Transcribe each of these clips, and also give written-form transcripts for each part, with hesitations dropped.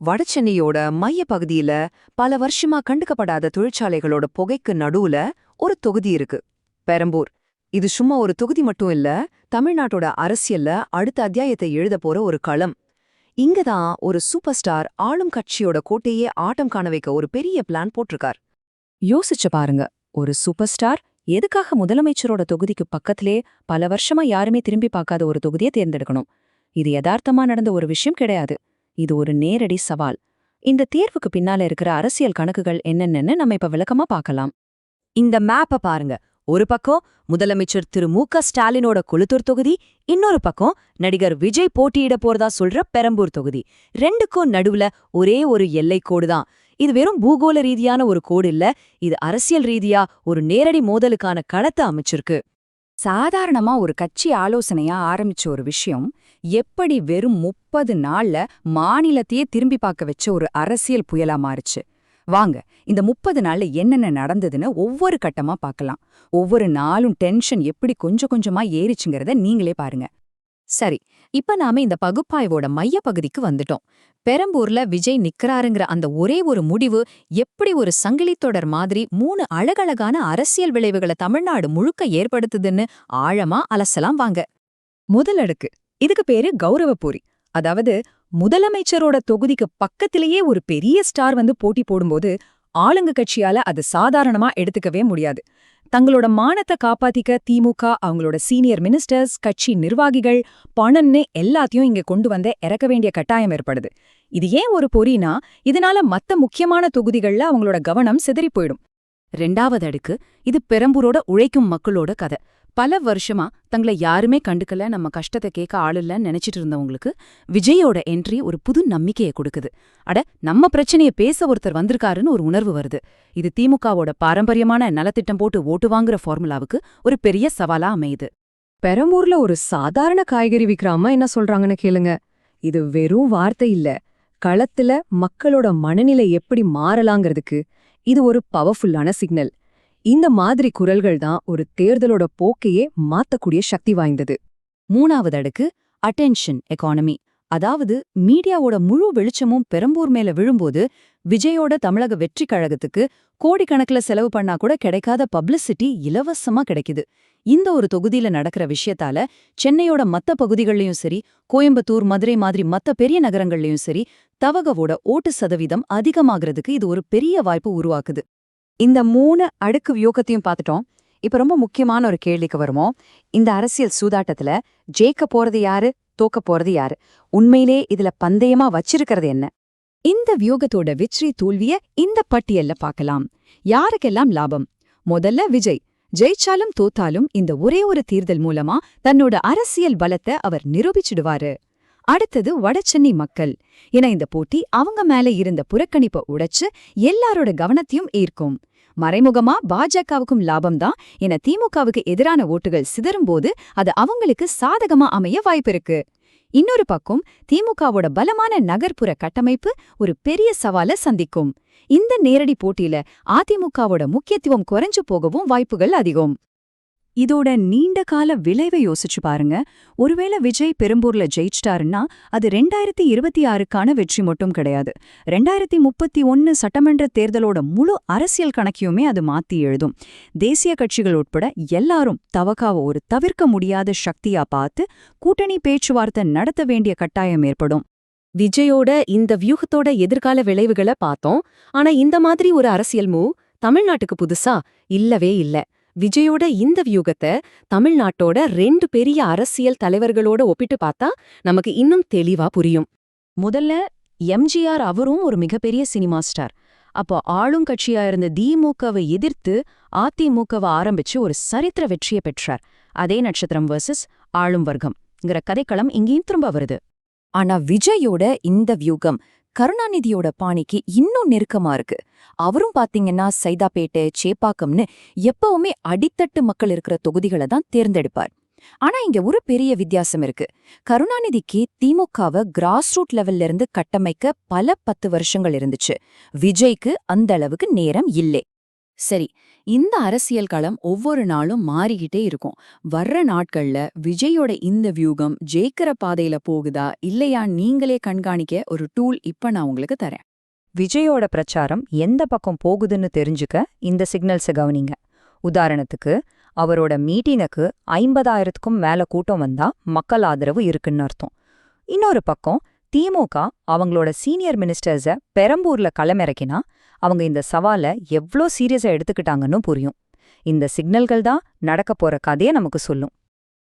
வடசென்னையோட மைய பகுதியில பல வருஷமா கண்டுக்கப்படாத தொழிற்சாலைகளோட புகைக்கு நடுவுல ஒரு தொகுதி இருக்கு, பெரம்பூர். இது சும்மா ஒரு தொகுதி மட்டும் இல்ல, தமிழ்நாட்டோட அரசியல்ல அடுத்த அத்தியாயத்தை எழுத போற ஒரு களம். இங்கதான் ஒரு சூப்பர் ஸ்டார் ஆளும் கட்சியோட கோட்டையே ஆட்டம் காண வைக்க ஒரு பெரிய பிளான் போட்டிருக்கார். யோசிச்சு பாருங்க, ஒரு சூப்பர் ஸ்டார் எதுக்காக முதலமைச்சரோட தொகுதிக்கு பக்கத்திலே பல வருஷமா யாருமே திரும்பி பார்க்காத ஒரு தொகுதியை தேர்ந்தெடுக்கணும்? இது யதார்த்தமா நடந்த ஒரு விஷயம் கிடையாது. இது ஒரு நேரடி சவால். இந்த தேர்வுக்கு பின்னால இருக்கிற அரசியல் கணக்குகள் என்னென்னு நம்ம இப்ப விளக்கமா பார்க்கலாம். இந்த மேப்ப பாருங்க. ஒரு பக்கம் முதலமைச்சர் திரு மு.க. ஸ்டாலினோட கொளுத்தூர் தொகுதி, இன்னொரு பக்கம் நடிகர் விஜய் போட்டியிட போறதா சொல்ற பெரம்பூர் தொகுதி. ரெண்டுக்கும் நடுவுல ஒரே ஒரு எல்லைக்கோடு தான். இது வெறும் பூகோள ரீதியான ஒரு கோடு இல்ல, இது அரசியல் ரீதியா ஒரு நேரடி மோதலுக்கான களத்தை அமைச்சிருக்கு. சாதாரணமா ஒரு கட்சி ஆலோசனையா ஆரம்பிச்ச ஒரு விஷயம் எப்படி வெறும் 30 நாள்ல மாநிலத்தையே திரும்பி பார்க்க வச்ச ஒரு அரசியல் புயலா மாறுச்சு. வாங்க, இந்த 30 நாள்ல என்னென்ன நடந்ததுன்னு ஒவ்வொரு கட்டமா பார்க்கலாம். ஒவ்வொரு நாளும் டென்ஷன் எப்படி கொஞ்சம் கொஞ்சமா ஏறிச்சுங்கிறத நீங்களே பாருங்க. சரி, இப்ப நாம இந்த பகுப்பாய்வோட மைய பகுதிக்கு வந்துட்டோம். பெரம்பூர்ல விஜய் நிக்கறாருங்கிற அந்த ஒரே ஒரு முடிவு எப்படி ஒரு சங்கிலி தொடர் மாதிரி 3 அழகழகான அரசியல் விளைவுகளை தமிழ்நாடு முழுக்க ஏற்படுத்துதுன்னு ஆழமா அலசலாம் வாங்க. முதல் அடுக்கு, இதுக்கு பேரு கௌரவப்போரி. அதாவது முதலமைச்சரோட தொகுதிக்கு பக்கத்திலேயே ஒரு பெரிய ஸ்டார் வந்து போட்டி போடும்போது ஆளுங்க கட்சியால அது சாதாரணமா எடுத்துக்கவே முடியாது. தங்களோட மானத்தை காப்பாத்திக்க திமுக அவங்களோட சீனியர் மினிஸ்டர்ஸ், கட்சி நிர்வாகிகள், பணம்னு எல்லாத்தையும் இங்க கொண்டு வந்து இறக்க வேண்டிய கட்டாயம் ஏற்படுது. இது ஏன் ஒரு பொறினா, இதனால மத்த முக்கியமான தொகுதிகள்ல அவங்களோட கவனம் சிதறி போயிடும். 2வது அடுக்கு, இது பெரம்பூரோட உழைக்கும் மக்களோட கதை. பல வருஷமா தங்களை யாருமே கண்டுக்கல, நம்ம கஷ்டத்தை கேட்க ஆளில்லன்னு நினைச்சிட்டு இருந்தவங்களுக்கு விஜயோட என்ட்ரி ஒரு புது நம்பிக்கையை கொடுக்குது. அட, நம்ம பிரச்சனைய பேச ஒருத்தர் வந்திருக்காருன்னு ஒரு உணர்வு வருது. இது திமுகவோட பாரம்பரியமான நலத்திட்டம் போட்டு ஓட்டு வாங்குற ஃபார்முலாவுக்கு ஒரு பெரிய சவாலா அமையுது. பெரம்பூர்ல ஒரு சாதாரண காய்கறி விக்ராம என்ன சொல்றாங்கன்னு கேளுங்க. இது வெறும் வார்த்தை இல்ல, களத்துல மக்களோட மனநிலை எப்படி மாறலாங்கிறதுக்கு இது ஒரு பவர்ஃபுல்லான சிக்னல். இந்த மாதிரி குரல்கள் தான் ஒரு தேர்தலோட போக்கையே மாத்தக்கூடிய சக்தி வாய்ந்தது. 3வது அடுக்கு, அட்டென்ஷன் எக்கானமி. அதாவது மீடியாவோட முழு வெளிச்சமும் பெரம்பூர் மேல விழும்போது விஜயோட தமிழக வெற்றி கழகத்துக்கு கோடிக்கணக்குல செலவு பண்ணா கூட கிடைக்காத பப்ளிசிட்டி இலவசமா கிடைக்குது. இந்த ஒரு தொகுதியில நடக்கிற விஷயத்தால சென்னையோட மத்த பகுதிகள்லயும் சரி, கோயம்புத்தூர், மதுரை மாதிரி மத்த பெரிய நகரங்கள்லயும் சரி, தவகவோட ஓட்டு சதவீதம் அதிகமாகிறதுக்கு இது ஒரு பெரிய வாய்ப்பு உருவாக்குது. இந்த 3 அடுக்கு வியூகத்தையும் பார்த்துட்டோம். இப்ப ரொம்ப முக்கியமான ஒரு கேள்விக்கு வருமோ. இந்த அரசியல் சூதாட்டத்துல ஜெயிக்க போறது யாரு, தோக்க போறது யாரு? உண்மையிலே இதுல பந்தயமா வச்சிருக்கிறது என்ன? இந்த வியூகத்தோட வெற்றி தோல்விய இந்த பட்டியல்ல பார்க்கலாம். யாருக்கெல்லாம் லாபம்? முதல்ல விஜய். ஜெயிச்சாலும் தோத்தாலும் இந்த ஒரே ஒரு தேர்தல் மூலமா தன்னோட அரசியல் பலத்தை அவர் நிரூபிச்சிடுவாரு. அடுத்தது வடசென்னை மக்கள். ஏன்னா இந்த போட்டி அவங்க மேல இருந்த புறக்கணிப்பை உடைச்சு எல்லாரோட கவனத்தையும் ஈர்க்கும். மறைமுகமா பாஜகவுக்கும் லாபம்தான். என திமுகவுக்கு எதிரான ஓட்டுகள் சிதறும்போது அது அவங்களுக்கு சாதகமா அமைய வாய்ப்பிருக்கு. இன்னொரு பக்கம் திமுகவோட பலமான நகர்ப்புற கட்டமைப்பு ஒரு பெரிய சவாலை சந்திக்கும். இந்த நேரடி போட்டியில அதிமுகவோட முக்கியத்துவம் குறைஞ்சு போகவும் வாய்ப்புகள் அதிகம். இதோட நீண்ட கால விளைவை யோசிச்சு பாருங்க. ஒருவேளை விஜய் பெரம்பூர்ல ஜெயிச்சிட்டாருன்னா அது 2026க்கான வெற்றி மட்டும் கிடையாது. 2031 சட்டமன்ற தேர்தலோட முழு அரசியல் கணக்கையுமே அது மாத்தி எழுதும். தேசிய கட்சிகள் உட்பட எல்லாரும் தவகாவ ஒரு தவிர்க்க முடியாத சக்தியா பார்த்து கூட்டணி பேச்சுவார்த்தை நடத்த வேண்டிய கட்டாயம் ஏற்படும். விஜயோட இந்த வியூகத்தோட எதிர்கால விளைவுகளை பார்த்தோம். ஆனா இந்த மாதிரி ஒரு அரசியல் மூவ் தமிழ்நாட்டுக்கு புதுசா இல்லவே இல்ல. விஜயோட இந்த வியூகத்தை தமிழ்நாட்டோட 2 பெரிய அரசியல் தலைவர்களோட ஒப்பிட்டு பார்த்தா நமக்கு இன்னும் தெளிவா புரியும். முதல்ல எம்ஜிஆர், அவரும் ஒரு மிகப்பெரிய சினிமா ஸ்டார். அப்போ ஆளும் கட்சியா இருந்த திமுகவை எதிர்த்து அதிமுகவை ஆரம்பிச்சு ஒரு சரித்திர வெற்றியை பெற்றார். அதே நட்சத்திரம் வர்சஸ் ஆளும் வர்க்கம்ங்கிற கதைக்களம் இங்கேயும் திரும்ப வருது. ஆனா விஜயோட இந்த வியூகம் கருணாநிதியோட பாணிக்கு இன்னும் நெருக்கமா இருக்கு. அவரும் பாத்தீங்கன்னா சைதாப்பேட்டை, சேப்பாக்கம்னு எப்பவுமே அடித்தட்டு மக்கள் இருக்கிற தொகுதிகளை தான் தேர்ந்தெடுப்பார். ஆனா இங்க ஒரு பெரிய வித்தியாசம் இருக்கு. கருணாநிதிக்கு திமுகவை கிராஸ் ரூட் லெவல்ல இருந்து கட்டமைக்க பல 10 வருஷங்கள் இருந்துச்சு. விஜய்க்கு அந்த அளவுக்கு நேரம் இல்லை. சரி, இந்த அரசியல் களம் ஒவ்வொரு நாளும் மாறிக்கிட்டே இருக்கும். வர்ற நாட்கள்ல விஜயோட இந்த வியூகம் ஜெயிக்கிற பாதையில போகுதா இல்லையா நீங்களே கண்காணிக்க ஒரு டூல் இப்ப நான் உங்களுக்கு தரேன். விஜயோட பிரச்சாரம் எந்த பக்கம் போகுதுன்னு தெரிஞ்சுக்க இந்த சிக்னல்ஸை கவனிங்க. உதாரணத்துக்கு, அவரோட மீட்டிங்குக்கு 50,000க்கும் மேல கூட்டம் வந்தா மக்கள் ஆதரவு இருக்குன்னு அர்த்தம். இன்னொரு பக்கம் திமுக அவங்களோட சீனியர் மினிஸ்டர்ஸ பெரம்பூர்ல களமிறக்கினா அவங்க இந்த சவாலை எவ்ளோ சீரியஸா எடுத்துக்கிட்டாங்கன்னு புரியும். இந்த சிக்னல்கள் தான் நடக்க போற கதையை நமக்கு சொல்லும்.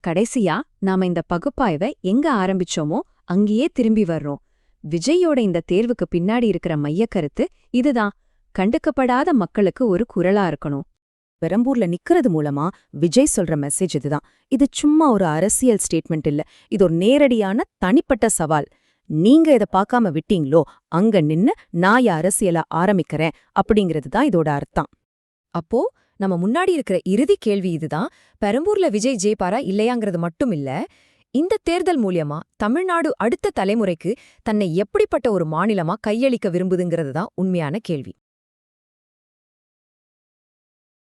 கடைசியா நாம இந்த பகுப்பாய்வை எங்க ஆரம்பிச்சோமோ அங்கேயே திரும்பி வர்றோம். விஜயோட இந்த தேர்வுக்கு பின்னாடி இருக்கிற மையக்கருத்து இதுதான். கண்டுக்கப்படாத மக்களுக்கு ஒரு குரலா இருக்கணும். பெரம்பூர்ல நிக்கிறது மூலமா விஜய் சொல்ற மெசேஜ் இதுதான். இது சும்மா ஒரு அரசியல் ஸ்டேட்மெண்ட் இல்ல, இது ஒரு நேரடியான தனிப்பட்ட சவால். நீங்க இத பார்க்காம விட்டீங்களோ, அங்க நின்னு நான் அரசியல ஆரம்பிக்கிறேன் அப்படிங்கிறது தான் இதோட அர்த்தம். அப்போ நம்ம முன்னாடி இருக்கிற இறுதி கேள்வி இதுதான். பெரம்பூர்ல விஜய் ஜெயிப்பாரா இல்லையாங்கிறது மட்டும் இல்ல, இந்த தேர்தல் மூலியமா தமிழ்நாடு அடுத்த தலைமுறைக்கு தன்னை எப்படிப்பட்ட ஒரு மாநிலமா கையளிக்க விரும்புதுங்கிறது தான் உண்மையான கேள்வி.